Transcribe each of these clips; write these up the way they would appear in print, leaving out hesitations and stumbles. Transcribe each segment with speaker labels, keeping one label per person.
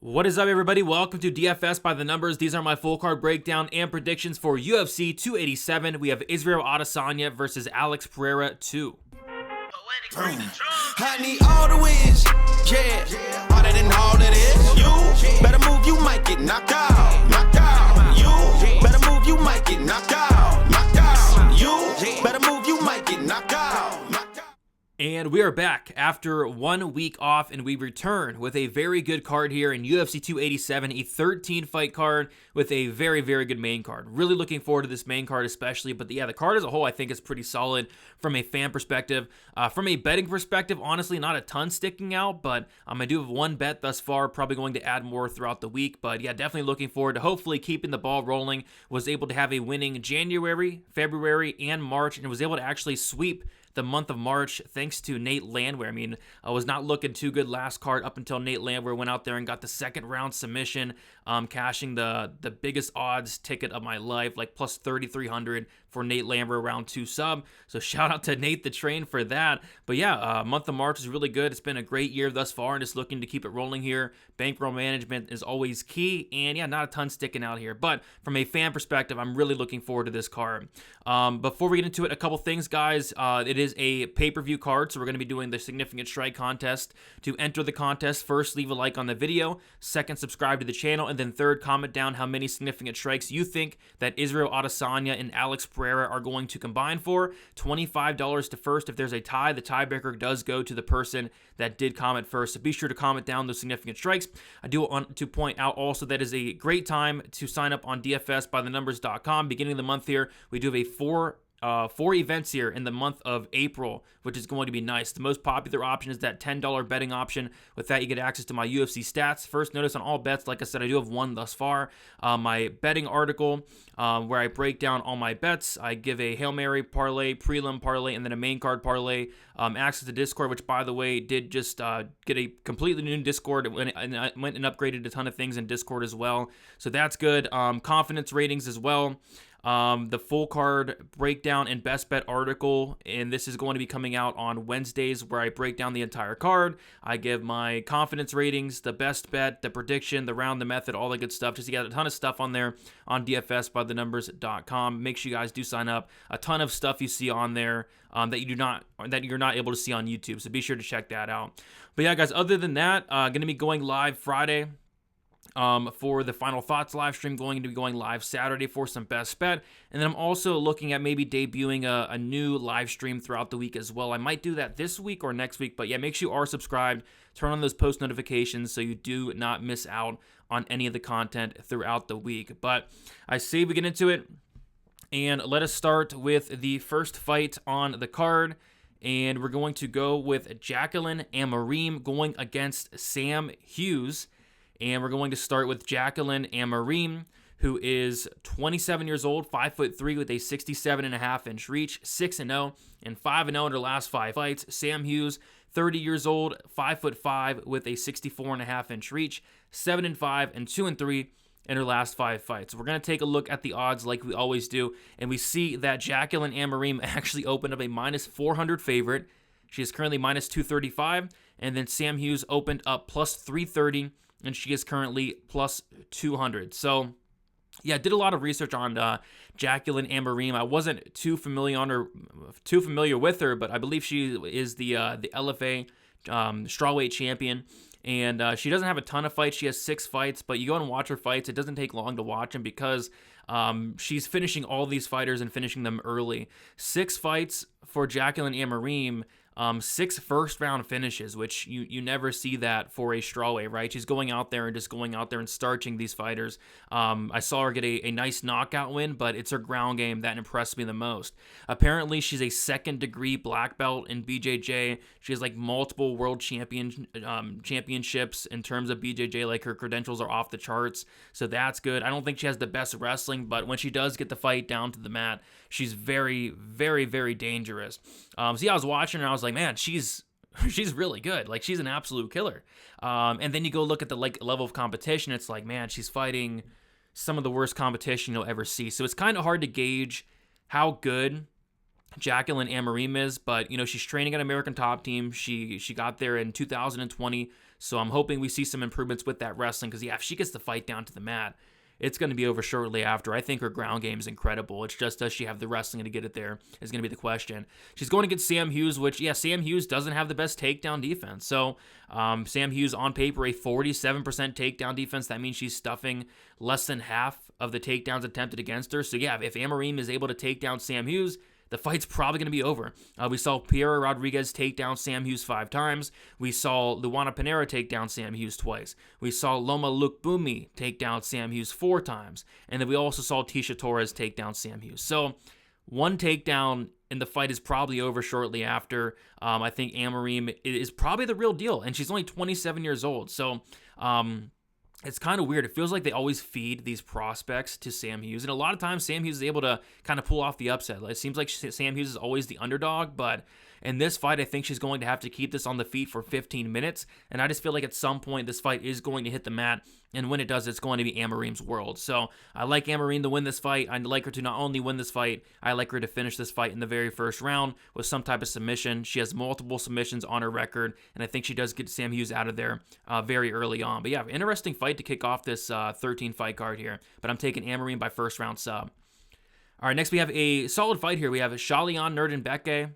Speaker 1: What is up, everybody? Welcome to DFS by the Numbers. These are my full card breakdown and predictions for UFC 287. We have Israel Adesanya versus Alex Pereira 2.
Speaker 2: I need all the wins, yeah. All that and all that is. You better move, you might get knocked out. Knocked out. You better move, you might get knocked out. Knocked out. You better move, you might get knocked out. Knocked out.
Speaker 1: And we are back after 1 week off, and we return with a very good card here in UFC 287, a 13-fight card with a very, very good main card. Really looking forward to this main card especially, but the card as a whole I think is pretty solid from a fan perspective. From a betting perspective, honestly, not a ton sticking out, but I do have one bet thus far, probably going to add more throughout the week, but yeah, definitely looking forward to hopefully keeping the ball rolling. Was able to have a winning January, February, and March, and was able to actually sweep the month of March thanks to Nate Landwehr. I was not looking too good last card up until Nate Landwehr went out there and got the second round submission, cashing the biggest odds ticket of my life, like plus 3,300 for Nate Landwehr round 2 sub. So shout out to Nate the Train for that. But yeah, month of March is really good. It's been a great year thus far, and just looking to keep it rolling here. Bankroll management is always key, and yeah, not a ton sticking out here. But from a fan perspective, I'm really looking forward to this card. Before we get into it, a couple things, guys. It is a pay-per-view card, so we're going to be doing the Significant Strike contest. To enter the contest, first, leave a like on the video. Second, subscribe to the channel. And then third, comment down how many Significant Strikes you think that Israel Adesanya and Alex Pereira are going to combine for. $25 to first. If there's a tie, the tiebreaker does go to the person that did comment first. So be sure to comment down those Significant Strikes. I do want to point out also that is a great time to sign up on DFSbythenumbers.com. Beginning of the month here, we do have a four events here in the month of April, which is going to be nice. The most popular option is that $10 betting option. With that, you get access to my UFC stats. First, notice on all bets, like I said, I do have one thus far. My betting article, where I break down all my bets. I give a Hail Mary parlay, prelim parlay, and then a main card parlay. Access to Discord, which, by the way, did just get a completely new Discord, and I went and upgraded a ton of things in Discord as well. So that's good. Confidence ratings as well. The full card breakdown and best bet article, and this is going to be coming out on Wednesdays, where I break down the entire card. I give my confidence ratings, the best bet, the prediction, the round, the method, all the good stuff. Just to get a ton of stuff on there on DFSbythenumbers.com. Make sure you guys do sign up. A ton of stuff you see on there that you're not able to see on YouTube. So be sure to check that out. But yeah, guys, other than that, going to be going live Friday. For the Final Thoughts live stream, going to be going live Saturday for some best bet. And then I'm also looking at maybe debuting a new live stream throughout the week as well. I might do that this week or next week, but yeah, make sure you are subscribed. Turn on those post notifications so you do not miss out on any of the content throughout the week. But I say we get into it, and let us start with the first fight on the card. And we're going to go with Jaqueline and Amorim going against Sam Hughes. And we're going to start with Jaqueline Amorim, who is 27 years old, 5'3", with a 67.5-inch reach, 6-0, and 5-0 in her last 5 fights. Sam Hughes, 30 years old, 5'5", with a 64.5-inch reach, 7-5, and 2-3 in her last 5 fights. We're going to take a look at the odds like we always do, and we see that Jaqueline Amorim actually opened up a minus 400 favorite. She is currently minus 235, and then Sam Hughes opened up plus 330, and she is currently plus 200. So, yeah, I did a lot of research on Jaqueline Amorim. I wasn't too familiar with her, but I believe she is the LFA strawweight champion. And she doesn't have a ton of fights. She has 6 fights, but you go and watch her fights. It doesn't take long to watch them because she's finishing all these fighters and finishing them early. 6 fights for Jaqueline Amorim. 6 first-round finishes, which you never see that for a strawweight, right? She's going out there and starching these fighters. I saw her get a nice knockout win, but it's her ground game that impressed me the most. Apparently, she's a second-degree black belt in BJJ. She has like multiple world championships in terms of BJJ. Like, her credentials are off the charts, so that's good. I don't think she has the best wrestling, but when she does get the fight down to the mat, she's very, very, very dangerous. So yeah, I was watching her and I was like, man, she's really good. Like, she's an absolute killer. And then you go look at the level of competition. It's like, man, she's fighting some of the worst competition you'll ever see. So it's kind of hard to gauge how good Jaqueline Amorim is, but she's training at American Top Team. She got there in 2020, So I'm hoping we see some improvements with that wrestling, because if she gets the fight down to the mat, it's going to be over shortly after. I think her ground game is incredible. It's just, does she have the wrestling to get it there is going to be the question. She's going against Sam Hughes, which, Sam Hughes doesn't have the best takedown defense. So Sam Hughes on paper, a 47% takedown defense. That means she's stuffing less than half of the takedowns attempted against her. So if Amorim is able to take down Sam Hughes, the fight's probably going to be over. We saw Pereira Rodriguez take down Sam Hughes 5 times. We saw Luana Pinheiro take down Sam Hughes twice. We saw Loma Lukbumi take down Sam Hughes 4 times. And then we also saw Tisha Torres take down Sam Hughes. So one takedown and the fight is probably over shortly after. I think Amorim is probably the real deal. And she's only 27 years old. So it's kind of weird. It feels like they always feed these prospects to Sam Hughes. And a lot of times Sam Hughes is able to kind of pull off the upset. It seems like Sam Hughes is always the underdog, but in this fight, I think she's going to have to keep this on the feet for 15 minutes. And I just feel like at some point this fight is going to hit the mat. And when it does, it's going to be Amorim's world. So I like Amorim to win this fight. I'd like her to not only win this fight, I like her to finish this fight in the very first round with some type of submission. She has multiple submissions on her record, and I think she does get Sam Hughes out of there very early on. But interesting fight to kick off this 13-fight card here. But I'm taking Amorim by first round sub. All right, next we have a solid fight here. We have Shayilan Nuerdanbieke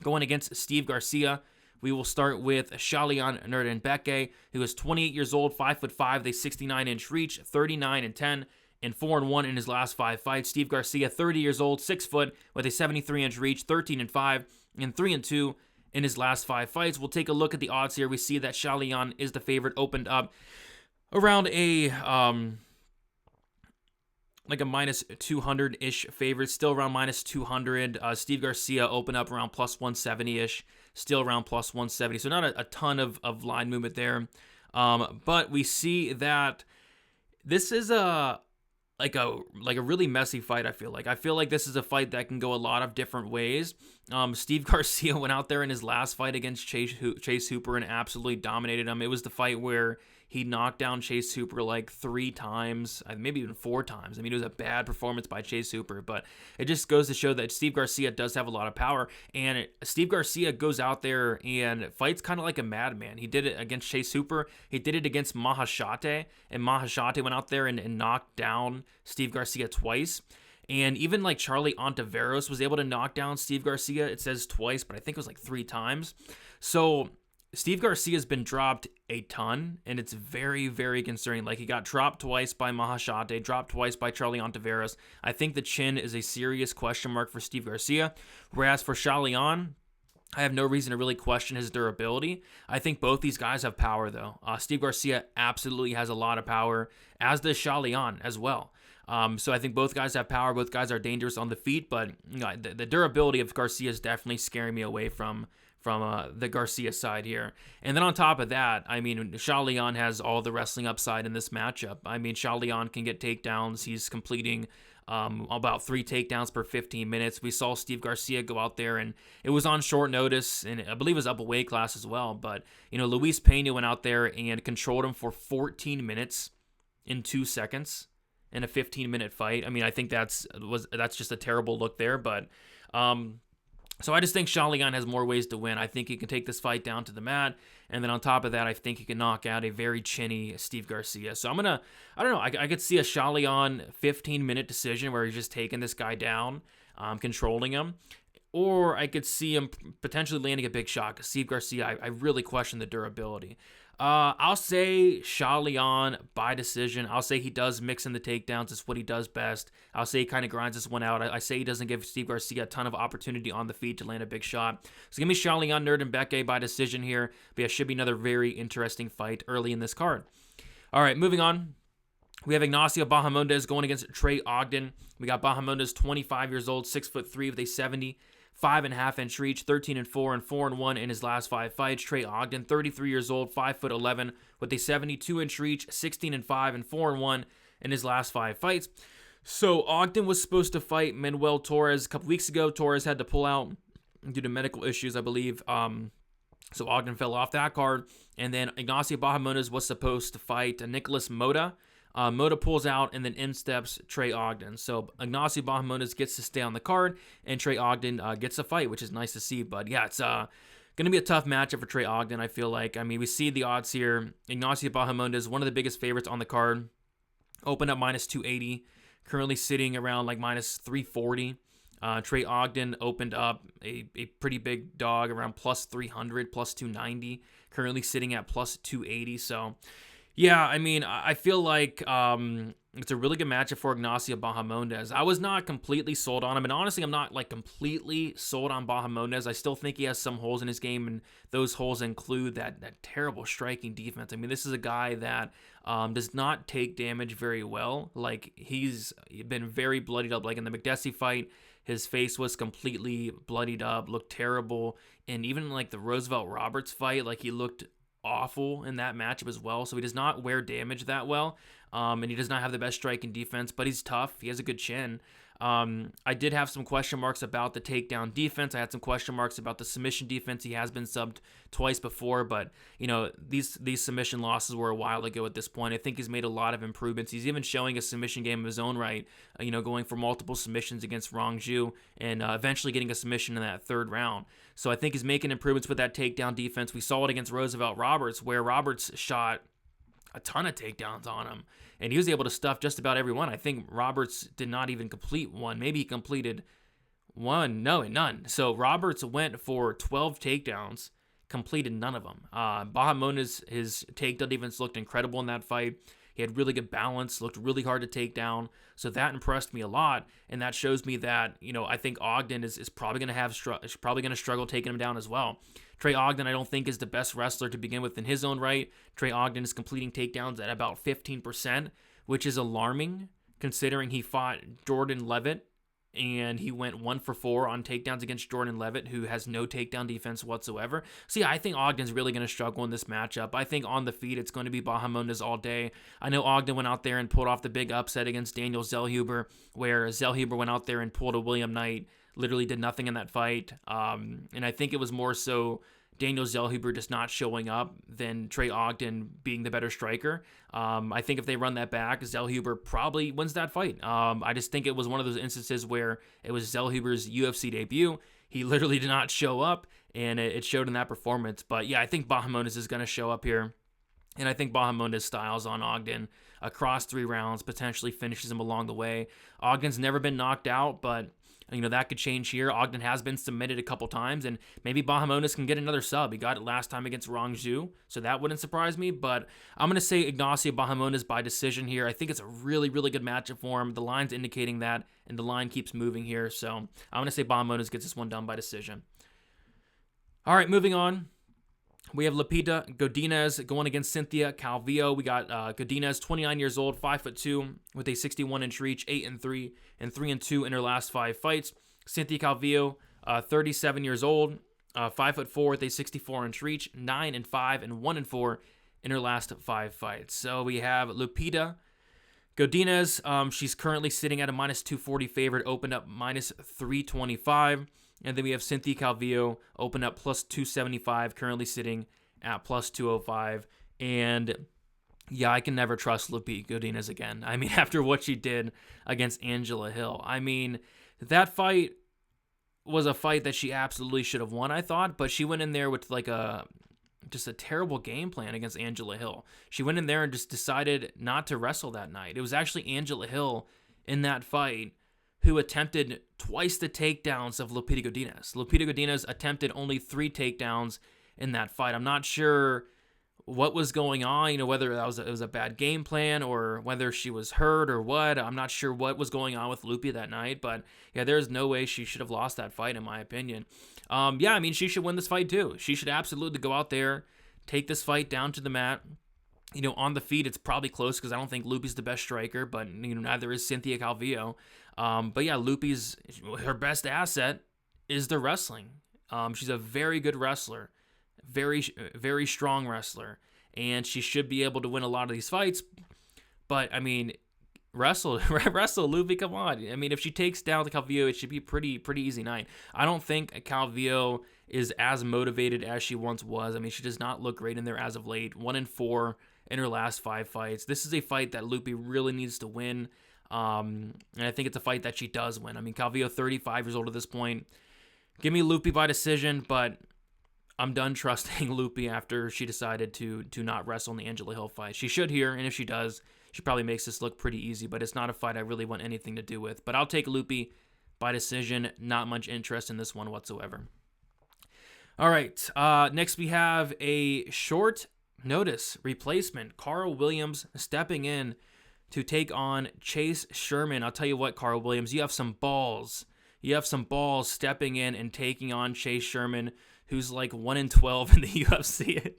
Speaker 1: going against Steve Garcia. We will start with Shayilan Nuerdanbieke, who is 28 years old, 5'5", a 69-inch reach, 39-10, and 4-1 in his last 5 fights. Steve Garcia, 30 years old, 6 foot, with a 73-inch reach, 13-5, and 3-2 in his last 5 fights. We'll take a look at the odds here. We see that Shayilan is the favorite, opened up around a like a minus 200-ish favorite, still around minus 200. Steve Garcia opened up around plus 170-ish, still around plus 170. So not a ton of line movement there. But we see that this is a really messy fight. I feel like this is a fight that can go a lot of different ways. Steve Garcia went out there in his last fight against Chase Hooper and absolutely dominated him. It was the fight where he knocked down Chase Hooper like 3 times, maybe even 4 times. I mean, it was a bad performance by Chase Hooper, but it just goes to show that Steve Garcia does have a lot of power. And Steve Garcia goes out there and fights kind of like a madman. He did it against Chase Hooper. He did it against Meerschaert, and Meerschaert went out there and knocked down Steve Garcia twice. And even like Charlie Ontiveros was able to knock down Steve Garcia. It says twice, but I think it was like 3 times. So Steve Garcia has been dropped a ton, and it's very, very concerning. Like, he got dropped twice by Meerschaert, dropped twice by Charlie Ontiveros. I think the chin is a serious question mark for Steve Garcia. Whereas for Shayilan, I have no reason to really question his durability. I think both these guys have power, though. Steve Garcia absolutely has a lot of power, as does Shayilan as well. So I think both guys have power. Both guys are dangerous on the feet, but the durability of Garcia is definitely scaring me away from the Garcia side here. And then on top of that, I mean, Shayilan has all the wrestling upside in this matchup. I mean, Shayilan can get takedowns. He's completing about 3 takedowns per 15 minutes. We saw Steve Garcia go out there, and it was on short notice, and I believe it was up a weight class as well. But, Luis Pena went out there and controlled him for 14 minutes in 2 seconds in a 15-minute fight. I mean, I think that's just a terrible look there, but so I just think Shayilan has more ways to win. I think he can take this fight down to the mat, and then on top of that, I think he can knock out a very chinny Steve Garcia. So I don't know, I could see a Shayilan 15-minute decision where he's just taking this guy down, controlling him, or I could see him potentially landing a big shot, because Steve Garcia, I really question the durability. I'll say Shayilan by decision. I'll say he does mix in the takedowns. It's what he does best. I'll say he kind of grinds this one out. I say he doesn't give Steve Garcia a ton of opportunity on the feet to land a big shot. So give me Shayilan Nuerdanbieke by decision here. But it should be another very interesting fight early in this card. All right, moving on. We have Ignacio Bahamondes going against Trey Ogden. We got Bahamondes, 25 years old, 6'3" with a 75.5-inch reach, 13-4 and 4-1 in his last 5 fights. Trey Ogden, 33 years old, 5'11" with a 72-inch reach, 16-5 and 4-1 in his last 5 fights. So Ogden was supposed to fight Manuel Torres a couple weeks ago. Torres had to pull out due to medical issues, I believe. So Ogden fell off that card. And then Ignacio Bahamondes was supposed to fight Nicholas Mota. Mota pulls out, and then in steps Trey Ogden. So Ignacio Bahamondes gets to stay on the card, and Trey Ogden gets a fight, which is nice to see. But yeah, it's kind Going to be a tough matchup for Trey Ogden, I feel like. I mean, we see the odds here. Ignacio Bahamondes, one of the biggest favorites on the card, opened up minus 280, currently sitting around like minus 340. Trey Ogden opened up a pretty big dog around plus 300, plus 290, currently sitting at plus 280. So, yeah, I mean, I feel like it's a really good matchup for Ignacio Bahamondes. I was not completely sold on him, and honestly, I'm not like completely sold on Bahamondes. I still think he has some holes in his game, and those holes include that terrible striking defense. I mean, this is a guy that does not take damage very well. Like, he's been very bloodied up. Like in the McDessie fight, his face was completely bloodied up, looked terrible. And even like the Roosevelt-Roberts fight, like he looked awful in that matchup as well. So he does not wear damage that well. And he does not have the best striking defense, but he's tough. He has a good chin. I did have some question marks about the takedown defense. I had some question marks about the submission defense. He has been subbed twice before, but these submission losses were a while ago at this point. I think he's made a lot of improvements. He's even showing a submission game of his own right, going for multiple submissions against Rongju and eventually getting a submission in that third round. So I think he's making improvements with that takedown defense. We saw it against Roosevelt-Roberts, where Roberts shot a ton of takedowns on him, and he was able to stuff just about every one. I think Roberts did not even complete one. Maybe he completed one. No, none. So Roberts went for 12 takedowns, completed none of them. Bahamondes, his takedown defense looked incredible in that fight. He had really good balance, looked really hard to take down. So that impressed me a lot, and that shows me that, I think Ogden is probably going to struggle taking him down as well. Trey Ogden, I don't think, is the best wrestler to begin with in his own right. Trey Ogden is completing takedowns at about 15%, which is alarming considering he fought Jordan Levitt, and he went 1 for 4 on takedowns against Jordan Levitt, who has no takedown defense whatsoever. So yeah, I think Ogden's really going to struggle in this matchup. I think on the feet, it's going to be Bahamondes all day. I know Ogden went out there and pulled off the big upset against Daniel Zellhuber, where Zellhuber went out there and pulled a William Knight, literally did nothing in that fight. And I think it was more so Daniel Zellhuber just not showing up than Trey Ogden being the better striker. I think if they run that back, Zellhuber probably wins that fight. I just think it was one of those instances where it was Zellhuber's UFC debut. He literally did not show up, and it showed in that performance. But yeah, I think Bahamondes is going to show up here. And I think Bahamondes styles on Ogden across 3 rounds, potentially finishes him along the way. Ogden's never been knocked out, but that could change here. Ogden has been submitted a couple times, and maybe Bahamondes can get another sub. He got it last time against Rongju, so that wouldn't surprise me. But I'm going to say Ignacio Bahamondes by decision here. I think it's a really, really good matchup for him. The line's indicating that, and the line keeps moving here. So I'm going to say Bahamondes gets this one done by decision. All right, moving on. We have Lupita Godinez going against Cynthia Calvillo. We got Godinez, 29 years old, 5'2", with a 61-inch reach, 8-3, and 3-2 in her last 5 fights. Cynthia Calvillo, 37 years old, 5'4", with a 64-inch reach, 9-5, and 1-4 in her last 5 fights. So we have Lupita Godinez. She's currently sitting at a minus 240 favorite, opened up minus 325. And then we have Cynthia Calvillo, open up plus 275, currently sitting at plus 205. And yeah, I can never trust Lupita Godinez again. I mean, after what she did against Angela Hill. I mean, that fight was a fight that she absolutely should have won, I thought. But she went in there with just a terrible game plan against Angela Hill. She went in there and just decided not to wrestle that night. It was actually Angela Hill in that fight who attempted twice the takedowns of Lupita Godinez. Lupita Godinez attempted only 3 takedowns in that fight. I'm not sure what was going on, whether it was a bad game plan or whether she was hurt or what. I'm not sure what was going on with Lupita that night, but yeah, there's no way she should have lost that fight, in my opinion. Yeah, I mean, she should win this fight too. She should absolutely go out there, take this fight down to the mat. On the feet, it's probably close because I don't think Lupi's the best striker, but neither is Cynthia Calvillo. But yeah, Lupi's, her best asset is the wrestling. She's a very good wrestler, very, very strong wrestler, and she should be able to win a lot of these fights. But I mean, wrestle Lupi, come on. I mean, if she takes down the Calvillo, it should be a pretty easy night. I don't think Calvillo is as motivated as she once was. I mean, she does not look great in there as of late. 1-4 in her last 5 fights. This is a fight that Lupi really needs to win. And I think it's a fight that she does win. I mean, Calvillo, 35 years old at this point. Give me Lupi by decision, but I'm done trusting Lupi after she decided to not wrestle in the Angela Hill fight. She should here, and if she does, she probably makes this look pretty easy, but it's not a fight I really want anything to do with. But I'll take Lupi by decision. Not much interest in this one whatsoever. All right, next we have a short notice replacement. Karl Williams stepping in to take on Chase Sherman. I'll tell you what, Karl Williams, you have some balls. You have some balls stepping in and taking on Chase Sherman, who's like 1-12 in the UFC.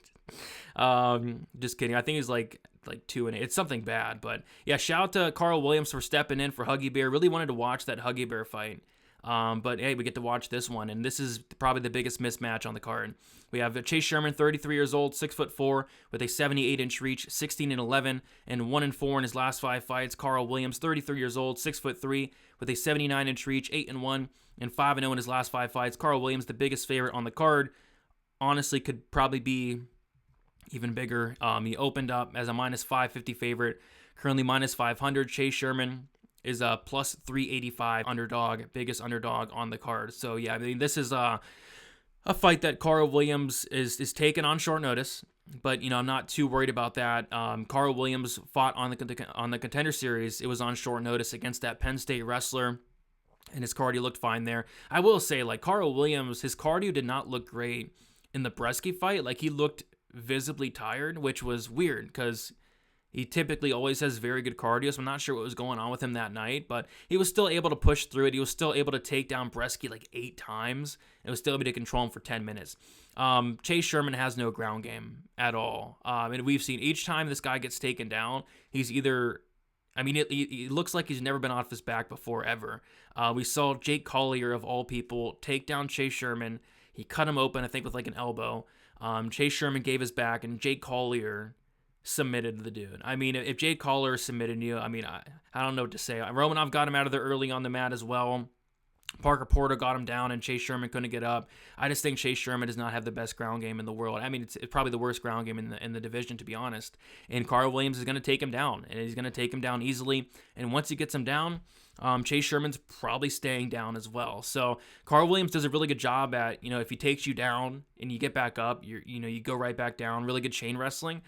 Speaker 1: Just kidding. I think he's like 2-8. It's something bad, but yeah, shout out to Karl Williams for stepping in for Huggy Bear. Really wanted to watch that Huggy Bear fight. But hey, we get to watch this one, and this is probably the biggest mismatch on the card. We have Chase Sherman, 33 years old, 6'4", with a 78-inch reach, 16-11, and 1-4 in his last 5 fights. Karl Williams, 33 years old, 6'3", with a 79-inch reach, 8-1, and 5-0 in his last 5 fights. Karl Williams, the biggest favorite on the card, honestly could probably be even bigger. He opened up as a minus 550 favorite, currently minus 500. Chase Sherman is a plus 385 underdog, biggest underdog on the card. So yeah, I mean, this is a fight that Karl Williams is taking on short notice, but I'm not too worried about that. Karl Williams fought on the Contender Series. It was on short notice against that Penn State wrestler, and his cardio looked fine there. I will say, like, Karl Williams, his cardio did not look great in the Bresky fight. Like, he looked visibly tired, which was weird because he typically always has very good cardio, so I'm not sure what was going on with him that night, but he was still able to push through it. He was still able to take down Bresky like 8 times and was still able to control him for 10 minutes. Chase Sherman has no ground game at all. And we've seen each time this guy gets taken down, he's either... I mean, it looks like he's never been off his back before, ever. We saw Jake Collier, of all people, take down Chase Sherman. He cut him open, I think, with like an elbow. Chase Sherman gave his back, and Jake Collier submitted the dude. I mean, if Jake Collier submitted you, I mean, I don't know what to say. Romanov got him out of there early on the mat as well. Parker Porter got him down, and Chase Sherman couldn't get up. I just think Chase Sherman does not have the best ground game in the world. I mean, it's probably the worst ground game in the division, to be honest. And Karl Williams is going to take him down, and he's going to take him down easily. And once he gets him down, Chase Sherman's probably staying down as well. So Karl Williams does a really good job at, if he takes you down and you get back up, you go right back down. Really good chain wrestling.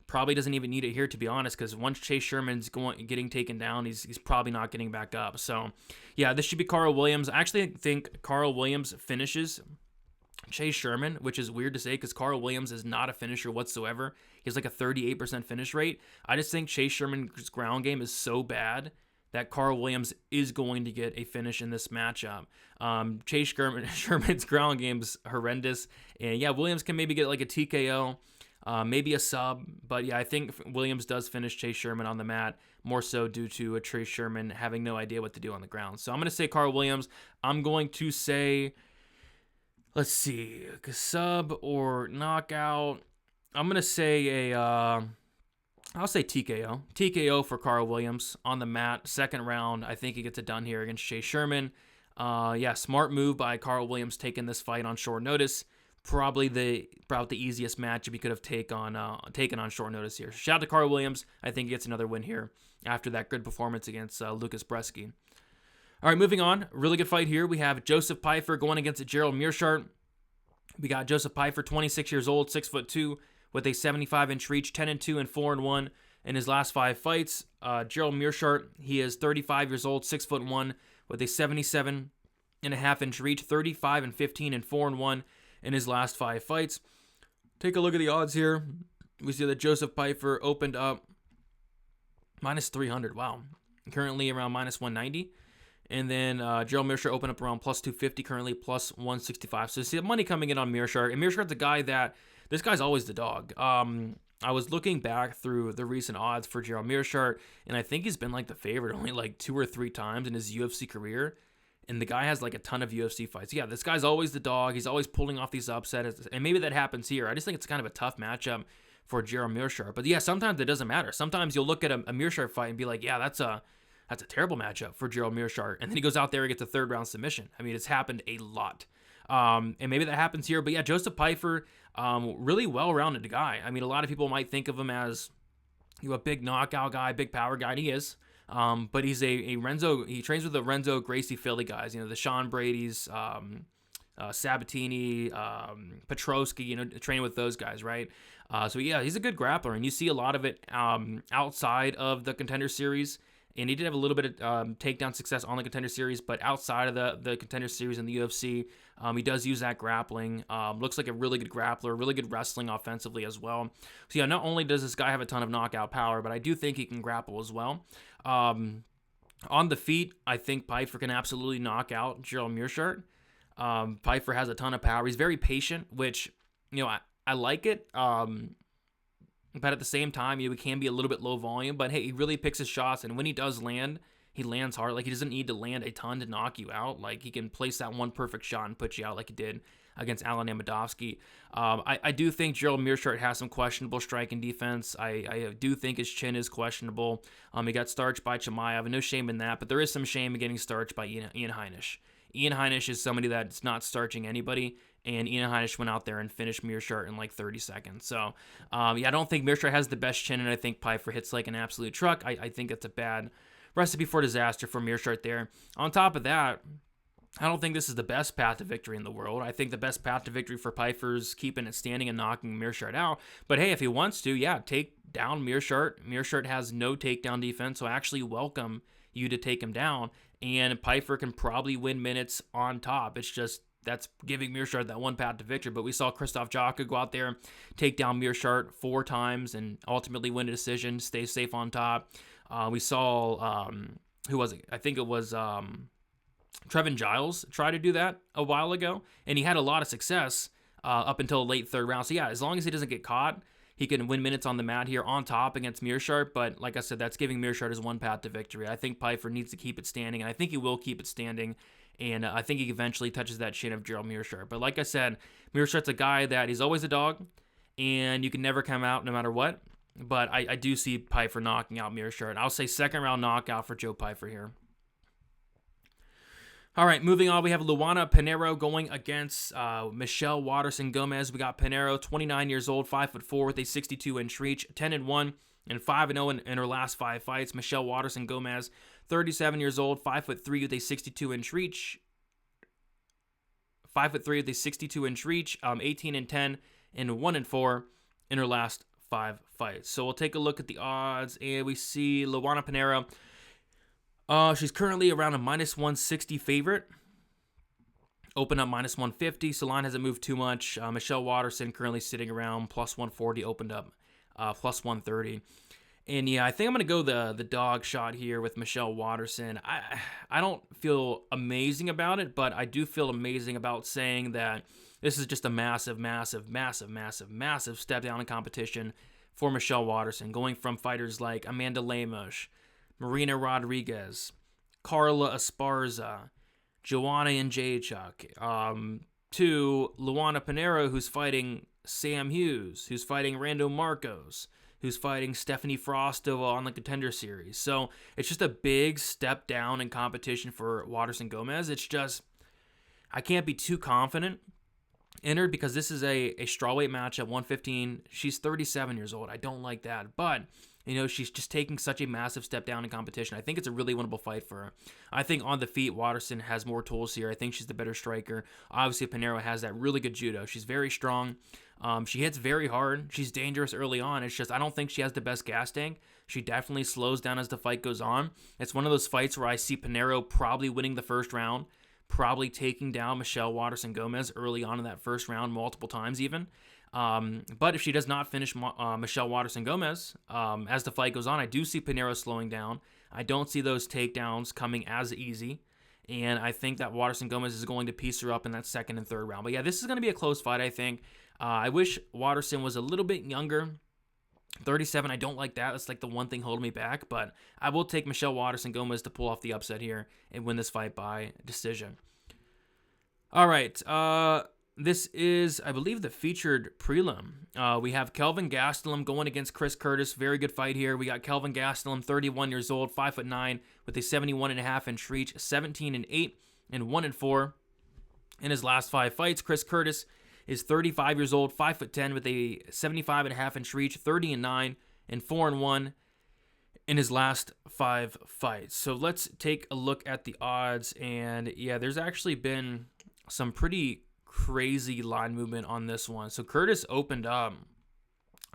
Speaker 1: Probably doesn't even need it here, to be honest, because once Chase Sherman's getting taken down, he's probably not getting back up. So, yeah, this should be Karl Williams. I actually think Karl Williams finishes Chase Sherman, which is weird to say because Karl Williams is not a finisher whatsoever. He has like a 38% finish rate. I just think Chase Sherman's ground game is so bad that Karl Williams is going to get a finish in this matchup. Chase Sherman's ground game is horrendous. And, yeah, Williams can maybe get like a TKO. Maybe a sub, but yeah, I think Williams does finish Chase Sherman on the mat, more so due to Chase Sherman having no idea what to do on the ground. So I'm going to say Karl Williams. I'm going to say, let's see, a sub or knockout. I'm going to say I'll say TKO. TKO for Karl Williams on the mat, second round. I think he gets it done here against Chase Sherman. Yeah, smart move by Karl Williams taking this fight on short notice. Probably the easiest matchup he could have taken on short notice here. Shout out to Karl Williams. I think he gets another win here after that good performance against Lucas Bresky. All right, moving on. Really good fight here. We have Joseph Pyfer going against Gerald Meerschaert. We got Joseph Pyfer, 26 years old, 6'2", with a 75-inch reach, 10-2 and 4-1 in his last 5 fights. Gerald Meerschaert, he is 35 years old, 6'1", with a 77.5-inch reach, 35-15 and 4-1 in his last 5 fights. Take a look at the odds here. We see that Joseph Pyfer opened up minus 300. Wow. Currently around minus 190. And then Gerald Meerschaert opened up around plus 250, currently plus 165. So you see the money coming in on Meerschaert. And Meerschaert's a guy that, this guy's always the dog. I was looking back through the recent odds for Gerald Meerschaert, and I think he's been like the favorite only like 2 or 3 times in his UFC career. And the guy has like a ton of UFC fights. Yeah, this guy's always the dog. He's always pulling off these upsets. And maybe that happens here. I just think it's kind of a tough matchup for Gerald Meerschaert. But yeah, sometimes it doesn't matter. Sometimes you'll look at a Meerschaert fight and be like, yeah, that's a terrible matchup for Gerald Meerschaert. And then he goes out there and gets a 3rd round submission. I mean, it's happened a lot. And maybe that happens here. But yeah, Joseph Pyfer, really well-rounded guy. I mean, a lot of people might think of him as a big knockout guy, big power guy, and he is. But he's a Renzo. He trains with the Renzo Gracie Philly guys. The Sean Brady's, Sabatini, Petrosky, training with those guys, right? So yeah, he's a good grappler, and you see a lot of it outside of the Contender Series. And he did have a little bit of takedown success on the Contender Series, but outside of the Contender Series in the UFC, he does use that grappling. Looks like a really good grappler, really good wrestling offensively as well. So yeah, not only does this guy have a ton of knockout power, but I do think he can grapple as well. On the feet, I think Pyfer can absolutely knock out Gerald Meerschaert. Pyfer has a ton of power. He's very patient, which, I like it. But at the same time, it can be a little bit low volume. But hey, he really picks his shots, and when he does land, he lands hard. Like, he doesn't need to land a ton to knock you out. Like, he can place that one perfect shot and put you out like he did against Alan Amedovski. I do think Gerald Meerschaert has some questionable striking defense. I do think his chin is questionable. He got starched by Chimaev, and no shame in that, but there is some shame in getting starched by Ian Heinisch. Ian Heinisch is somebody that's not starching anybody, and Ian Heinisch went out there and finished Meerschaert in like 30 seconds. So, I don't think Meerschaert has the best chin, and I think Pyfer hits like an absolute truck. I think it's a bad recipe for disaster for Meerschaert there. On top of that, I don't think this is the best path to victory in the world. I think the best path to victory for Pyfer's keeping it standing and knocking Meerschaert out. But hey, if he wants to, take down Meerschaert. Meerschaert has no takedown defense, so I actually welcome you to take him down. And Pyfer can probably win minutes on top. It's just that's giving Meerschaert that one path to victory. But we saw Krzysztof Jaka go out there, take down Meerschaert 4 times, and ultimately win a decision, stay safe on top. We saw, who was it? I think it was Trevin Giles try to do that a while ago, and he had a lot of success up until late third round. So yeah, as long as he doesn't get caught, he can win minutes on the mat here on top against Meerschaert. But like I said, that's giving Meerschaert his one path to victory. I think Pyfer needs to keep it standing, and I think he will keep it standing. And I think he eventually touches that chin of Gerald Meerschaert. But like I said, Meerschaert's a guy that he's always a dog, and you can never come out no matter what. But I do see Pyfer knocking out Meerschaert. I'll say second round knockout for Joe Pyfer here. All right, moving on, we have Luana Pinheiro going against Michelle Waterson-Gomez. We got Pinheiro, 29 years old, 5'4", with a 62-inch reach, 10-1 and 5-0 in her last 5 fights. Michelle Waterson-Gomez, 37 years old, 5'3", with a 62-inch reach, 5'3" with a 62-inch reach, 18-10 and 1-4 in her last 5 fights. So we'll take a look at the odds, and we see Luana Pinheiro. She's currently around a -160 favorite. Open up -150. So line hasn't moved too much. Michelle Waterson currently sitting around +140. Opened up +130. And yeah, I think I'm going to go the dog shot here with Michelle Waterson. I don't feel amazing about it, but I do feel amazing about saying that this is just a massive step down in competition for Michelle Waterson, going from fighters like Amanda Lemos, Marina Rodriguez, Carla Esparza, Joanna Jędrzejczyk, to Luana Pinheiro, who's fighting Sam Hughes, who's fighting Rando Marcos, who's fighting Stephanie Frostova on the Contender Series. So it's just a big step down in competition for Waterson-Gomez. It's just, I can't be too confident in her because this is a strawweight match at 115. She's 37 years old. I don't like that, but she's just taking such a massive step down in competition. I think it's a really winnable fight for her. I think on the feet, Waterson has more tools here. I think she's the better striker. Obviously, Pinheiro has that really good judo. She's very strong. She hits very hard. She's dangerous early on. It's just I don't think she has the best gas tank. She definitely slows down as the fight goes on. It's one of those fights where I see Pinheiro probably winning the first round, probably taking down Michelle Waterson-Gomez early on in that first round multiple times even. But if she does not finish Michelle Waterson-Gomez as the fight goes on, I do see Pinheiro slowing down. I don't see those takedowns coming as easy. And I think that Waterson-Gomez is going to piece her up in that second and third round. But yeah, this is going to be a close fight, I think. I wish Waterson was a little bit younger. 37, I don't like that. That's like the one thing holding me back. But I will take Michelle Waterson-Gomez to pull off the upset here and win this fight by decision. All right. This is, I believe, the featured prelim. We have Kelvin Gastelum going against Chris Curtis. Very good fight here. We got Kelvin Gastelum, 31 years old, 5'9", with a 71.5-inch reach, 17-8 and 1-4 in his last 5 fights. Chris Curtis is 35 years old, 5'10", with a 75.5-inch reach, 30-9 and 4-1 in his last 5 fights. So let's take a look at the odds. And yeah, there's actually been some pretty crazy line movement on this one. So Curtis opened up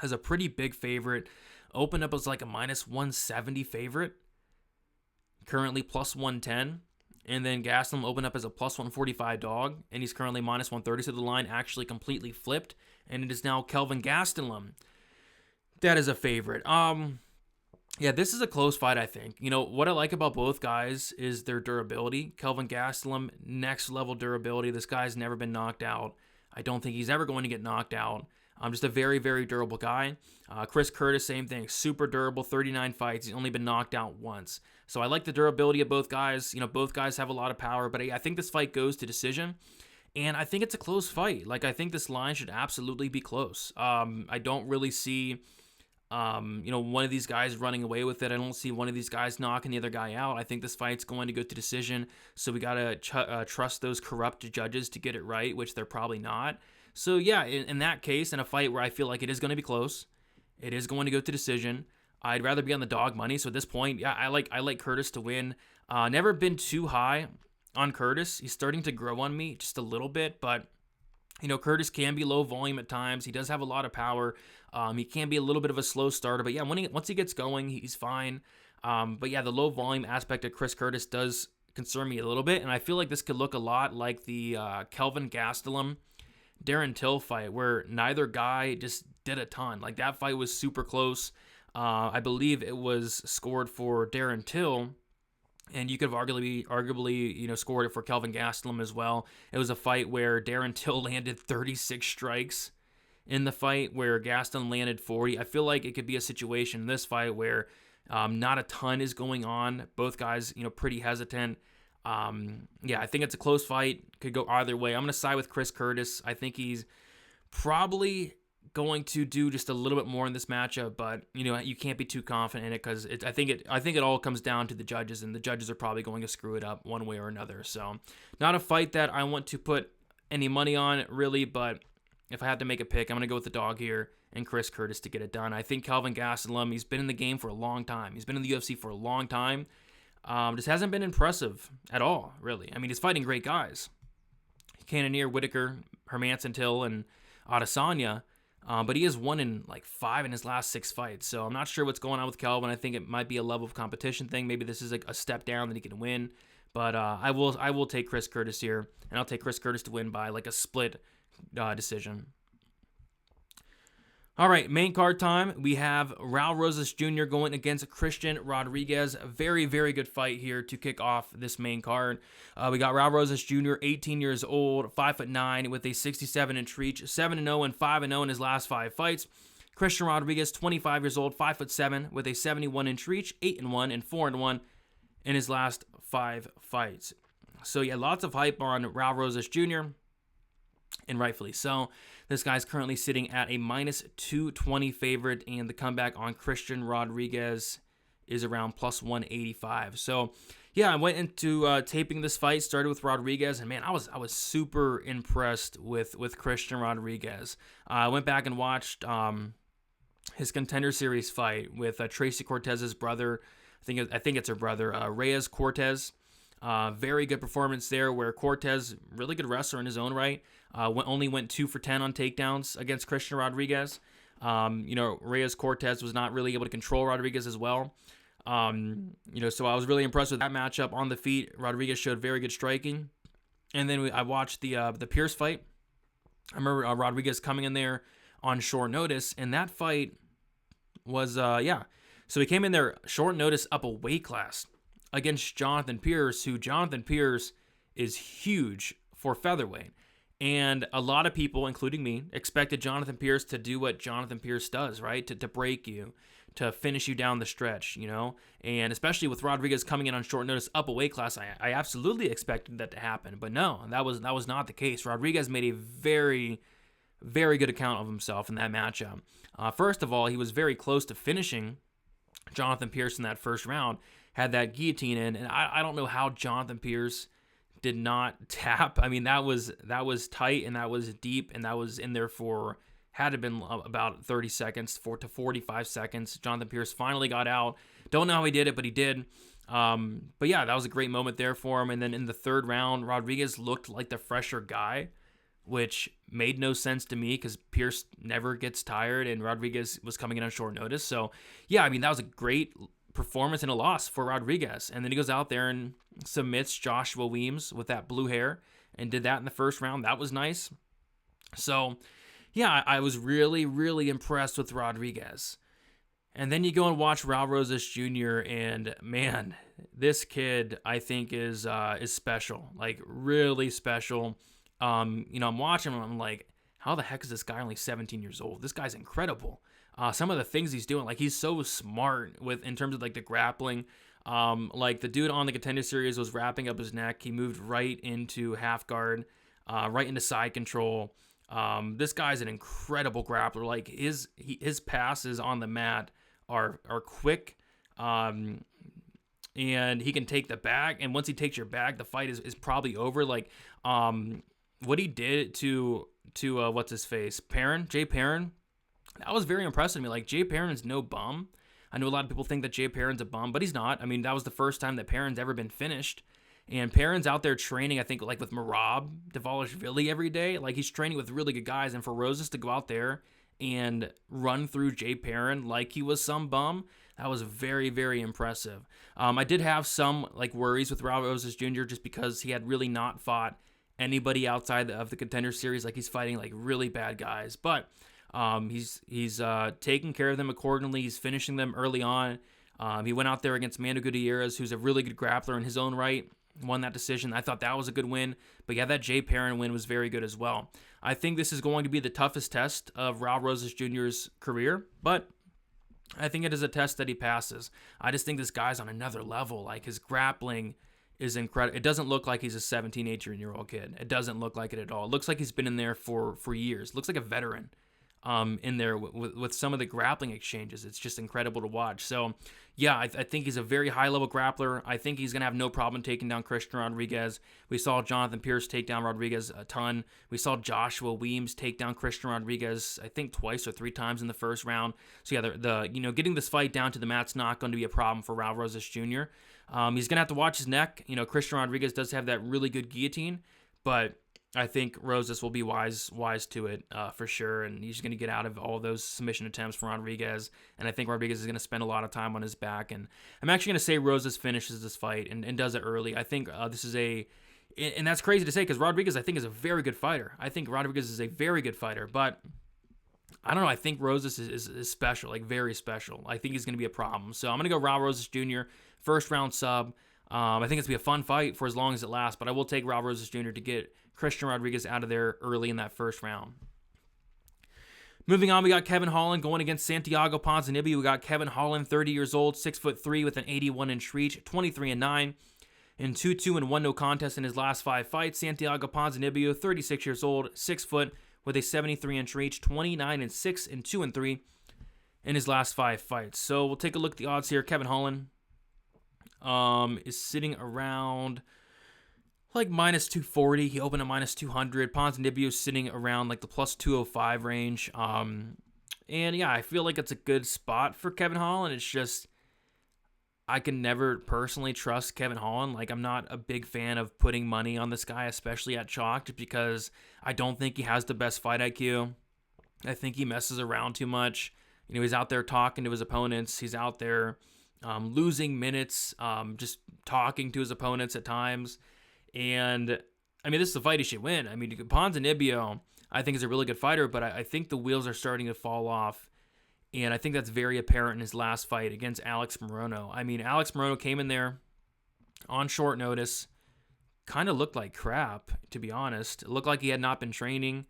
Speaker 1: as a pretty big favorite, opened up as like a minus 170 favorite, currently plus 110. And then Gastelum opened up as a plus 145 dog, and he's currently minus 130. So the line actually completely flipped, and it is now Kelvin Gastelum that is a favorite. Yeah, this is a close fight, I think. You know, what I like about both guys is their durability. Kelvin Gastelum, next level durability. This guy's never been knocked out. I don't think he's ever going to get knocked out. Just a very, very durable guy. Chris Curtis, same thing. Super durable, 39 fights. He's only been knocked out once. So I like the durability of both guys. You know, both guys have a lot of power, but I think this fight goes to decision. And I think it's a close fight. Like, I think this line should absolutely be close. I don't really see, one of these guys running away with it. I don't see one of these guys knocking the other guy out. I think this fight's going to go to decision. So we got to trust those corrupt judges to get it right, which they're probably not. So yeah, in that case, in a fight where I feel like it is going to be close, it is going to go to decision, I'd rather be on the dog money. So at this point, yeah, I like Curtis to win. Never been too high on Curtis. He's starting to grow on me just a little bit, but you know, Curtis can be low volume at times. He does have a lot of power. He can be a little bit of a slow starter, but yeah, once he gets going, he's fine. But yeah, the low volume aspect of Chris Curtis does concern me a little bit, and I feel like this could look a lot like the Kelvin Gastelum Darren Till fight, where neither guy just did a ton. Like, that fight was super close. I believe it was scored for Darren Till, and you could have arguably, scored it for Kelvin Gastelum as well. It was a fight where Darren Till landed 36 strikes in the fight, where Gastelum landed 40. I feel like it could be a situation in this fight where not a ton is going on. Both guys, pretty hesitant. I think it's a close fight. Could go either way. I'm going to side with Chris Curtis. I think he's probably going to do just a little bit more in this matchup, but you can't be too confident in it, because I think it all comes down to the judges, and the judges are probably going to screw it up one way or another. So not a fight that I want to put any money on, really, but if I had to make a pick, I'm going to go with the dog here and Chris Curtis to get it done. I think Kelvin Gastelum, he's been in the game for a long time. He's been in the UFC for a long time. Just hasn't been impressive at all, really. I mean, he's fighting great guys. Cannonier, Whitaker, Hermanson, Till, and Adesanya. But he has won in like 5 in his last 6 fights. So I'm not sure what's going on with Kelvin. I think it might be a level of competition thing. Maybe this is like a step down that he can win. But I will take Chris Curtis here, and I'll take Chris Curtis to win by like a split decision. All right, main card time. We have Raul Rosas Jr. going against Christian Rodriguez. A very, very good fight here to kick off this main card. We got Raul Rosas Jr., 18 years old, 5'9", with a 67-inch reach, 7-0 and 5-0 in his last 5 fights. Christian Rodriguez, 25 years old, 5'7", with a 71-inch reach, 8-1 and 4-1 in his last 5 fights. So yeah, lots of hype on Raul Rosas Jr., and rightfully so. This guy's currently sitting at a minus 220 favorite, and the comeback on Christian Rodriguez is around plus 185. So, yeah, I went into taping this fight, started with Rodriguez, and man, I was super impressed with Christian Rodriguez. I went back and watched his Contender Series fight with Tracy Cortez's brother. I think it's her brother, Reyes Cortez. Very good performance there, where Cortez, really good wrestler in his own right, only went 2 for 10 on takedowns against Christian Rodriguez. Reyes Cortez was not really able to control Rodriguez as well. So I was really impressed with that matchup on the feet. Rodriguez showed very good striking. And then I watched the Pierce fight. I remember Rodriguez coming in there on short notice, and that fight was, So he came in there short notice, up a weight class against Jonathan Pierce, who Jonathan Pierce is huge for featherweight. And a lot of people, including me, expected Jonathan Pierce to do what Jonathan Pierce does, right? To break you, to finish you down the stretch, And especially with Rodriguez coming in on short notice, up a weight class, I absolutely expected that to happen. But no, that was not the case. Rodriguez made a very, very good account of himself in that matchup. First of all, he was very close to finishing Jonathan Pierce in that first round, had that guillotine in, and I don't know how Jonathan Pierce did not tap. I mean, that was tight, and that was deep, and that was in there for, had to been about 30 seconds to 45 seconds. Jonathan Pierce finally got out. Don't know how he did it, but he did. But yeah, that was a great moment there for him. And then in the third round, Rodriguez looked like the fresher guy. which made no sense to me because Pierce never gets tired and Rodriguez was coming in on short notice. So, yeah, I mean, that was a great performance and a loss for Rodriguez. And then he goes out there and submits Joshua Weems with that blue hair and did that in the first round. That was nice. So, yeah, I was really, really impressed with Rodriguez. And then you go and watch Raul Rosas Jr. and man, this kid I think is special, like really special. I'm watching him. I'm like, how the heck is this guy only 17 years old? This guy's incredible. Some of the things he's doing, like he's so smart in terms of like the grappling. Like the dude on the Contender Series was wrapping up his neck. He moved right into half guard, right into side control. This guy's an incredible grappler. Like his passes on the mat are quick, and he can take the back. And once he takes your back, the fight is probably over. Like what he did to what's his face, Jay Perrin, that was very impressive to me. Like Jay Perrin's no bum. I know a lot of people think that Jay Perrin's a bum, but he's not. I mean, that was the first time that Perrin's ever been finished. And Perrin's out there training, I think, like with Merab Dvalishvili every day. Like he's training with really good guys. And for Rosas to go out there and run through Jay Perrin like he was some bum, that was very, very impressive. I did have some like worries with Raul Rosas Jr. just because he had really not fought anybody outside of the Contender Series. Like he's fighting like really bad guys, but he's taking care of them accordingly. He's finishing them early on. He went out there against Mando Gutierrez, who's a really good grappler in his own right. Won that decision. I thought that was a good win. But yeah, that Jay Perrin win was very good as well. I think this is going to be the toughest test of Raul Rosas Jr.'s career, but I think it is a test that he passes. I just think this guy's on another level. Like his grappling is incredible. It doesn't look like he's a 17, 18-year-old kid. It doesn't look like it at all. It looks like he's been in there for years. It looks like a veteran. In there with some of the grappling exchanges. It's just incredible to watch. So, yeah, I think he's a very high-level grappler. I think he's going to have no problem taking down Christian Rodriguez. We saw Jonathan Pierce take down Rodriguez a ton. We saw Joshua Weems take down Christian Rodriguez, I think, twice or three times in the first round. So, yeah, getting this fight down to the mat's not going to be a problem for Raul Rosas Jr. He's going to have to watch his neck. Christian Rodriguez does have that really good guillotine, but I think Rosas will be wise to it for sure, and he's going to get out of all those submission attempts for Rodriguez, and I think Rodriguez is going to spend a lot of time on his back, and I'm actually going to say Rosas finishes this fight and does it early. I think this is and that's crazy to say because Rodriguez, I think, is a very good fighter. I think Rodriguez is a very good fighter, but I don't know. I think Rosas is special, like very special. I think he's going to be a problem. So I'm going to go Raul Rosas Jr., first round sub. I think it's going to be a fun fight for as long as it lasts, but I will take Raul Rosas Jr. to get Christian Rodriguez out of there early in that first round. Moving on, we got Kevin Holland going against Santiago Ponzinibbio. We got Kevin Holland, 30 years old, 6'3", with an 81-inch reach, 23-9, and 2-1 no contest in his last 5 fights. Santiago Ponzinibbio, 36 years old, 6 foot, with a 73-inch reach, 29-6, and 2-3 in his last 5 fights. So we'll take a look at the odds here. Kevin Holland is sitting around like minus 240. He opened at minus 200. Ponzinibbio is sitting around like the plus 205 range. And yeah, I feel like it's a good spot for Kevin Holland. It's just, I can never personally trust Kevin Holland. Like, I'm not a big fan of putting money on this guy, especially at chalk, just because I don't think he has the best fight IQ. I think he messes around too much. He's out there talking to his opponents. He's out there losing minutes, just talking to his opponents at times. And, I mean, this is a fight he should win. I mean, Ponzinibbio, I think, is a really good fighter, but I think the wheels are starting to fall off. And I think that's very apparent in his last fight against Alex Morono. I mean, Alex Morono came in there on short notice, kind of looked like crap, to be honest. It looked like he had not been training.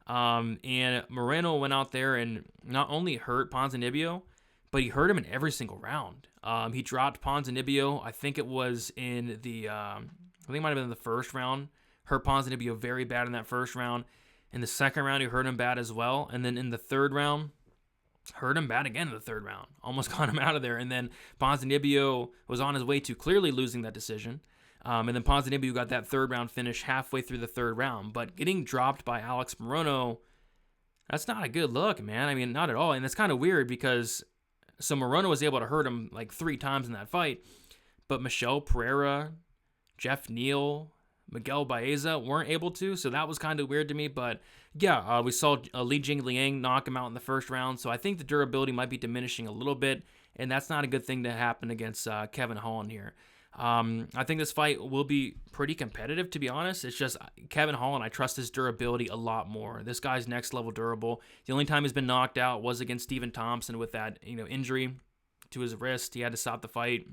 Speaker 1: And Moreno went out there and not only hurt Ponzinibbio, but he hurt him in every single round. He dropped Ponzinibbio, I think it was in the, I think it might have been in the first round. Hurt Ponzinibbio very bad in that first round. In the second round, he hurt him bad as well. And then in the third round, hurt him bad again in the third round. Almost got him out of there. And then Ponzinibbio was on his way to clearly losing that decision. And then Ponzinibbio got that third round finish halfway through the third round. But getting dropped by Alex Morono, that's not a good look, man. I mean, not at all. And it's kind of weird because so Morono was able to hurt him like 3 times in that fight. But Michel Pereira, Jeff Neal, Miguel Baeza weren't able to, so that was kind of weird to me. But yeah, we saw Li Jingliang knock him out in the first round, so I think the durability might be diminishing a little bit, and that's not a good thing to happen against Kevin Holland here. I think this fight will be pretty competitive, to be honest. It's just Kevin Holland, I trust his durability a lot more. This guy's next level durable. The only time he's been knocked out was against Stephen Thompson with that injury to his wrist. He had to stop the fight.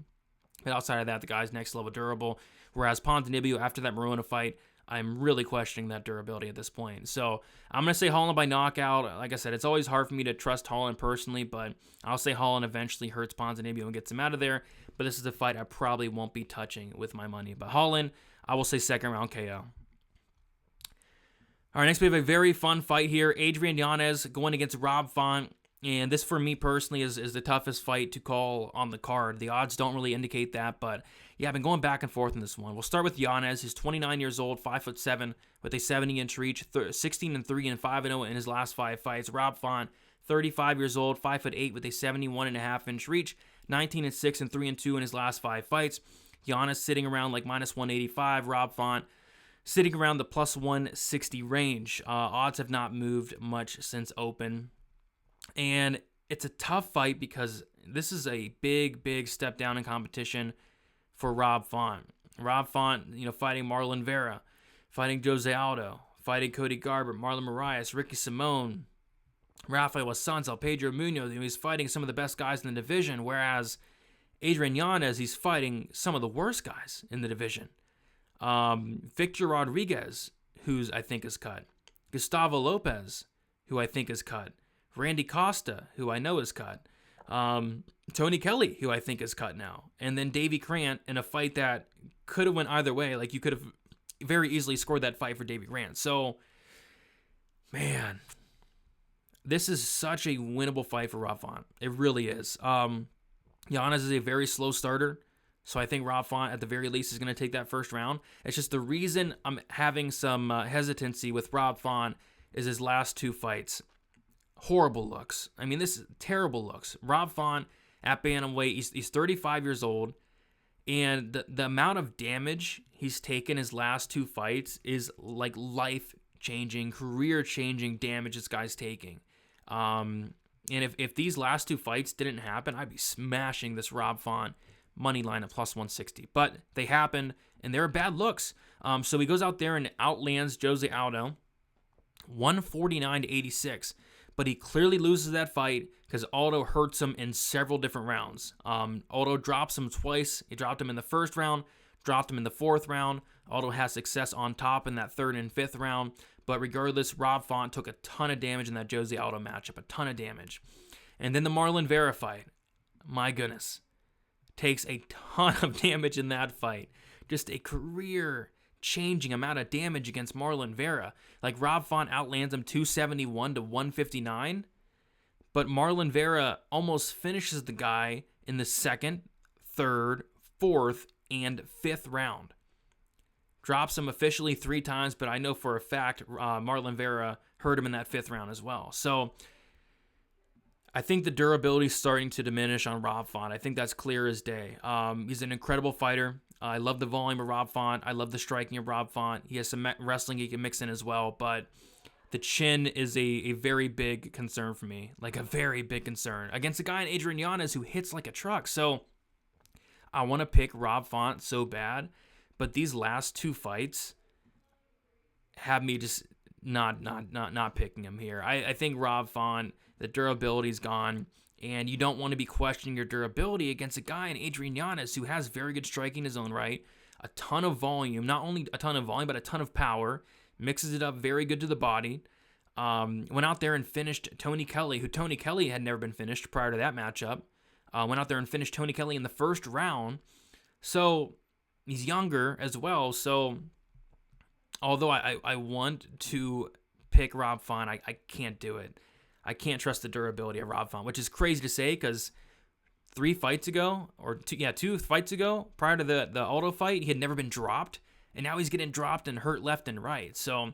Speaker 1: But outside of that, the guy's next level durable. Whereas Ponzinibbio, after that Marona fight, I'm really questioning that durability at this point. So I'm going to say Holland by knockout. Like I said, it's always hard for me to trust Holland personally, but I'll say Holland eventually hurts Ponzinibbio and gets him out of there. But this is a fight I probably won't be touching with my money. But Holland, I will say second round KO. All right, next we have a very fun fight here. Adrian Yanez going against Rob Font. And this, for me personally, is the toughest fight to call on the card. The odds don't really indicate that, but yeah, I've been going back and forth in this one. We'll start with Yanez. He's 29 years old, 5'7", with a 70-inch reach, 16-3 and 5-0 in his last 5 fights. Rob Font, 35 years old, 5'8", with a 71.5-inch reach, 19-6 and 3-2 in his last 5 fights. Yanez sitting around like minus 185. Rob Font sitting around the plus 160 range. Odds have not moved much since open. And it's a tough fight because this is a big step down in competition for Rob Font. Rob Font, fighting Marlon Vera, fighting Jose Aldo, fighting Cody Garbrandt, Marlon Moraes, Ricky Simone, Rafael Santos, Pedro Munoz. He's fighting some of the best guys in the division, whereas Adrian Yanez, he's fighting some of the worst guys in the division. Victor Rodriguez, who's I think is cut. Gustavo Lopez, who I think is cut. Randy Costa, who I know is cut. Tony Kelly, who I think is cut now. And then Davey Grant in a fight that could have went either way. Like, you could have very easily scored that fight for Davey Grant. So, man, this is such a winnable fight for Rob Font. It really is. Yanez is a very slow starter. So I think Rob Font, at the very least, is going to take that first round. It's just the reason I'm having some hesitancy with Rob Font is his last 2 fights. Horrible looks. I mean, this is terrible looks. Rob Font at bantamweight, he's 35 years old, and the amount of damage he's taken his last 2 fights is like life-changing, career-changing damage this guy's taking. And if these last 2 fights didn't happen, I'd be smashing this Rob Font money line at plus 160. But they happened, and they're bad looks. So he goes out there and outlands Jose Aldo, 149-86. But he clearly loses that fight because Aldo hurts him in several different rounds. Aldo drops him twice. He dropped him in the first round, dropped him in the 4th round. Aldo has success on top in that 3rd and 5th round. But regardless, Rob Font took a ton of damage in that Jose Aldo matchup, a ton of damage. And then the Marlon Vera fight, my goodness, takes a ton of damage in that fight. Just a career-changing amount of damage against Marlon Vera. Like, Rob Font outlands him 271 to 159, but Marlon Vera almost finishes the guy in the 2nd, 3rd, 4th, and 5th round. Drops him officially 3 times, but I know for a fact Marlon Vera hurt him in that 5th round as well. So I think the durability is starting to diminish on Rob Font. I think that's clear as day. He's an incredible fighter. I love the volume of Rob Font. I love the striking of Rob Font. He has some wrestling he can mix in as well, but the chin is a very big concern for me. Like, a very big concern. Against a guy in Adrian Yanez who hits like a truck. So I want to pick Rob Font so bad, but these last 2 fights have me just not picking him here. I think Rob Font, the durability's gone. And you don't want to be questioning your durability against a guy in Adrian Yanez who has very good striking in his own right, a ton of volume, not only a ton of volume, but a ton of power, mixes it up very good to the body. Went out there and finished Tony Kelly, who Tony Kelly had never been finished prior to that matchup. Went out there and finished Tony Kelly in the 1st round. So he's younger as well. So although I want to pick Rob Font, I can't do it. I can't trust the durability of Rob Font, which is crazy to say because 2 fights ago, prior to the Aldo fight, he had never been dropped, and now he's getting dropped and hurt left and right. So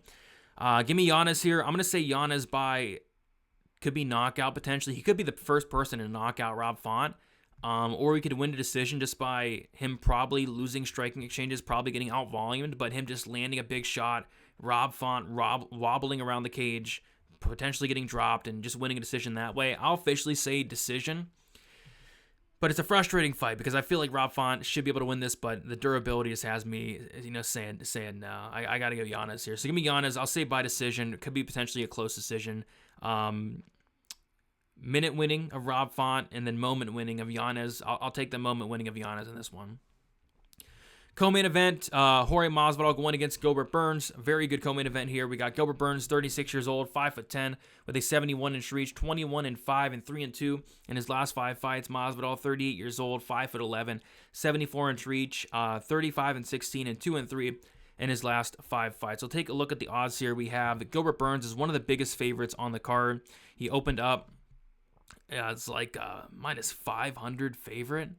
Speaker 1: give me Yanez here. I'm going to say Yanez could be knockout potentially. He could be the first person to knock out Rob Font. Or we could win a decision just by him probably losing striking exchanges, probably getting out-volumed, but him just landing a big shot, Rob Font wobbling around the cage, potentially getting dropped, and just winning a decision that way. I'll officially say decision. But it's a frustrating fight because I feel like Rob Font should be able to win this, but the durability just has me, saying no. I got to go Yanez here. So give me Yanez. I'll say by decision. It could be potentially a close decision. Minute winning of Rob Font and then moment winning of Yanez. I'll take the moment winning of Yanez in this one. Co-main event, Jorge Masvidal going against Gilbert Burns. Very good co-main event here. We got Gilbert Burns, 36 years old, 5'10", with a 71-inch reach, 21-5 and 3-2 in his last 5 fights. Masvidal, 38 years old, 5'11", 74-inch reach, 35-16 and 2-3 in his last 5 fights. So take a look at the odds here. We have that Gilbert Burns is one of the biggest favorites on the card. He opened up, it's like minus 500 favorite.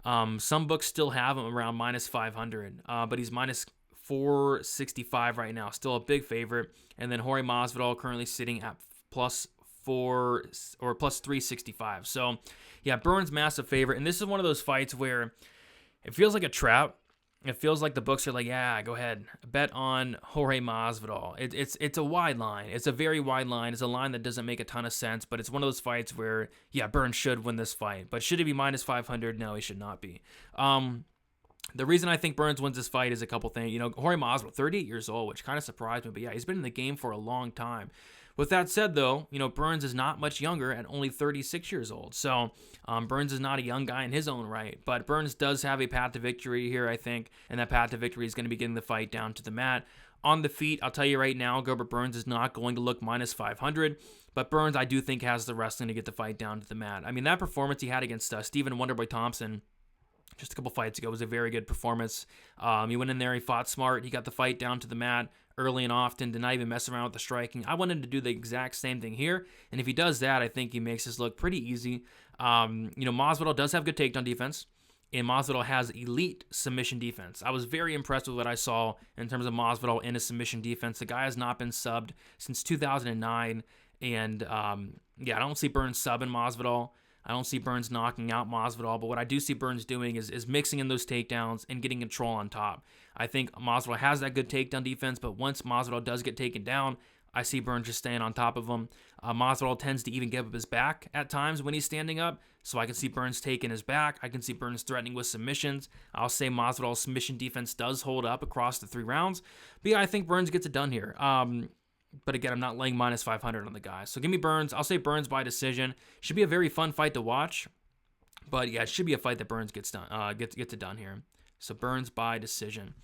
Speaker 1: Some books still have him around minus 500, but he's minus 465 right now. Still a big favorite. And then Jorge Masvidal currently sitting at plus 365. So yeah, Burns massive favorite. And this is one of those fights where it feels like a trap. It feels like the books are like, yeah, go ahead, bet on Jorge Masvidal. It's a wide line. It's a very wide line. It's a line that doesn't make a ton of sense, but it's one of those fights where, yeah, Burns should win this fight. But should he be minus 500? No, he should not be. The reason I think Burns wins this fight is a couple things. Jorge Masvidal, 38 years old, which kind of surprised me, but yeah, he's been in the game for a long time. With that said, though, Burns is not much younger at only 36 years old. So Burns is not a young guy in his own right. But Burns does have a path to victory here, I think. And that path to victory is going to be getting the fight down to the mat. On the feet, I'll tell you right now, Gilbert Burns is not going to look minus 500. But Burns, I do think, has the wrestling to get the fight down to the mat. I mean, that performance he had against Stephen Wonderboy Thompson just a couple fights ago was a very good performance. He went in there, he fought smart, he got the fight down to the mat early and often, did not even mess around with the striking. I want him to do the exact same thing here, and if he does that, I think he makes this look pretty easy. Masvidal does have good takedown defense, and Masvidal has elite submission defense. I was very impressed with what I saw in terms of Masvidal in his submission defense. The guy has not been subbed since 2009, and I don't see Burns subbing Masvidal. I don't see Burns knocking out Masvidal, but what I do see Burns doing is mixing in those takedowns and getting control on top. I think Masvidal has that good takedown defense, but once Masvidal does get taken down, I see Burns just staying on top of him. Masvidal tends to even give up his back at times when he's standing up, so I can see Burns taking his back. I can see Burns threatening with submissions. I'll say Masvidal's submission defense does hold up across the 3 rounds, but yeah, I think Burns gets it done here. But again, I'm not laying minus 500 on the guy. So give me Burns. I'll say Burns by decision. Should be a very fun fight to watch. But yeah, it should be a fight that Burns gets done. Gets it done here. So Burns by decision.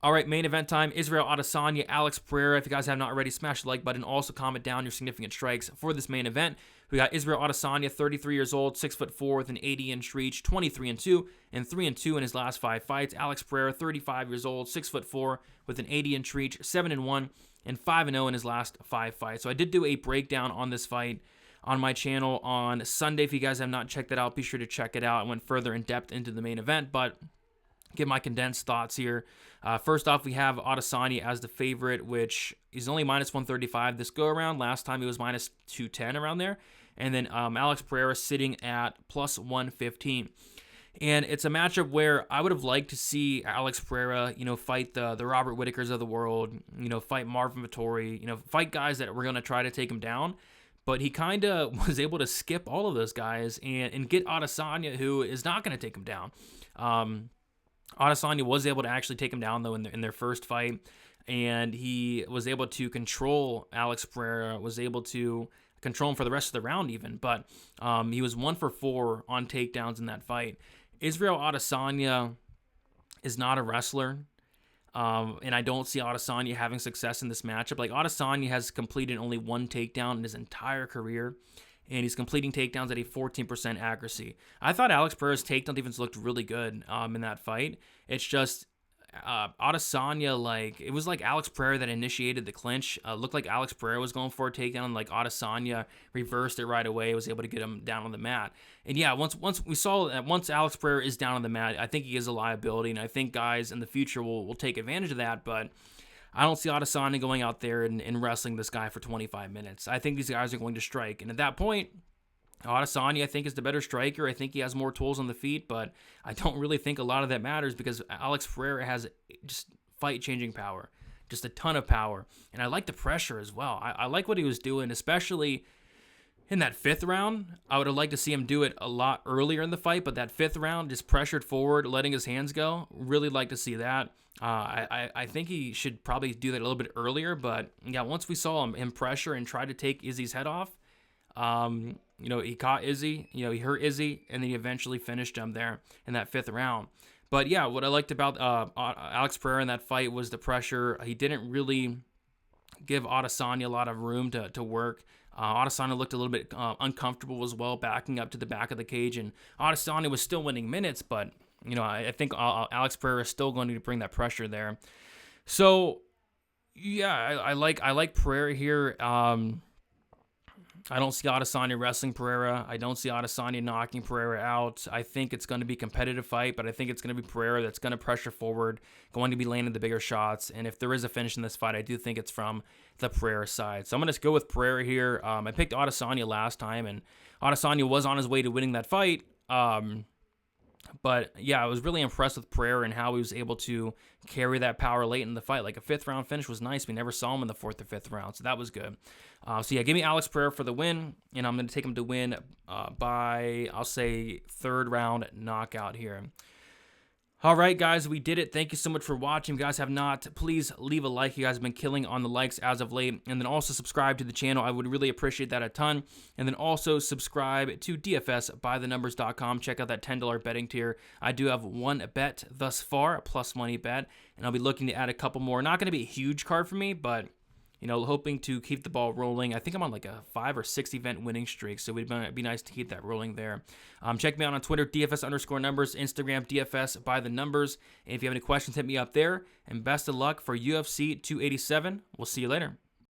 Speaker 1: All right, main event time. Israel Adesanya, Alex Pereira. If you guys have not already, smash the like button. Also comment down your significant strikes for this main event. We got Israel Adesanya, 33 years old, 6'4", with an 80-inch reach, 23-2 and 3-2 in his last 5 fights. Alex Pereira, 35 years old, 6'4", with an 80-inch reach, 7-1 and 5-0 in his last 5 fights. So I did do a breakdown on this fight on my channel on Sunday. If you guys have not checked that out, be sure to check it out. I went further in depth into the main event, but give my condensed thoughts here. First off, we have Adesanya as the favorite, which is only minus 135 this go around. Last time he was minus 210 around there. And then Alex Pereira sitting at plus 115. And it's a matchup where I would have liked to see Alex Pereira, fight the Robert Whitakers of the world, fight Marvin Vettori, fight guys that were going to try to take him down. But he kind of was able to skip all of those guys and get Adesanya, who is not going to take him down. Adesanya was able to actually take him down, though, in their first fight. And he was able to control Alex Pereira, was able to control him for the rest of the round even. But he was 1 for 4 on takedowns in that fight. Israel Adesanya is not a wrestler, and I don't see Adesanya having success in this matchup. Like, Adesanya has completed only 1 takedown in his entire career, and he's completing takedowns at a 14% accuracy. I thought Alex Pereira's takedown defense looked really good in that fight. It's just Adesanya, it was like Alex Pereira that initiated the clinch. Looked like Alex Pereira was going for a takedown, Adesanya reversed it right away, was able to get him down on the mat. And yeah, once we saw that once Alex Pereira is down on the mat, I think he is a liability, and I think guys in the future will take advantage of that, but I don't see Adesanya going out there and wrestling this guy for 25 minutes. I think these guys are going to strike, and at that point, Adesanya, I think, is the better striker. I think he has more tools on the feet, but I don't really think a lot of that matters because Alex Pereira has just fight-changing power, just a ton of power. And I like the pressure as well. I like what he was doing, especially in that 5th round. I would have liked to see him do it a lot earlier in the fight, but that 5th round, just pressured forward, letting his hands go, really like to see that. I think he should probably do that a little bit earlier, but yeah, once we saw him pressure and try to take Izzy's head off, he caught Izzy, he hurt Izzy, and then he eventually finished him there in that 5th round. But yeah, what I liked about Alex Pereira in that fight was the pressure. He didn't really give Adesanya a lot of room to work. Adesanya looked a little bit uncomfortable as well, backing up to the back of the cage, and Adesanya was still winning minutes, but I think Alex Pereira is still going to bring that pressure there. So yeah, I like Pereira here. I don't see Adesanya wrestling Pereira. I don't see Adesanya knocking Pereira out. I think it's going to be a competitive fight, but I think it's going to be Pereira that's going to pressure forward, going to be landing the bigger shots. And if there is a finish in this fight, I do think it's from the Pereira side. So I'm going to go with Pereira here. I picked Adesanya last time, and Adesanya was on his way to winning that fight. But yeah, I was really impressed with Pereira and how he was able to carry that power late in the fight. Like a 5th round finish was nice. We never saw him in the 4th or 5th round, so that was good. So yeah, give me Alex Pereira for the win, and I'm going to take him to win by, I'll say, 3rd round knockout here. All right, guys, we did it. Thank you so much for watching. If you guys have not, please leave a like. You guys have been killing on the likes as of late. And then also subscribe to the channel. I would really appreciate that a ton. And then also subscribe to DFSbythenumbers.com. Check out that $10 betting tier. I do have one bet thus far, a plus money bet. And I'll be looking to add a couple more. Not going to be a huge card for me, but hoping to keep the ball rolling. I think I'm on like a 5 or 6 event winning streak, so it'd be nice to keep that rolling there. Check me out on Twitter, DFS_numbers, Instagram, DFS_by_the_numbers. And if you have any questions, hit me up there. And best of luck for UFC 287. We'll see you later.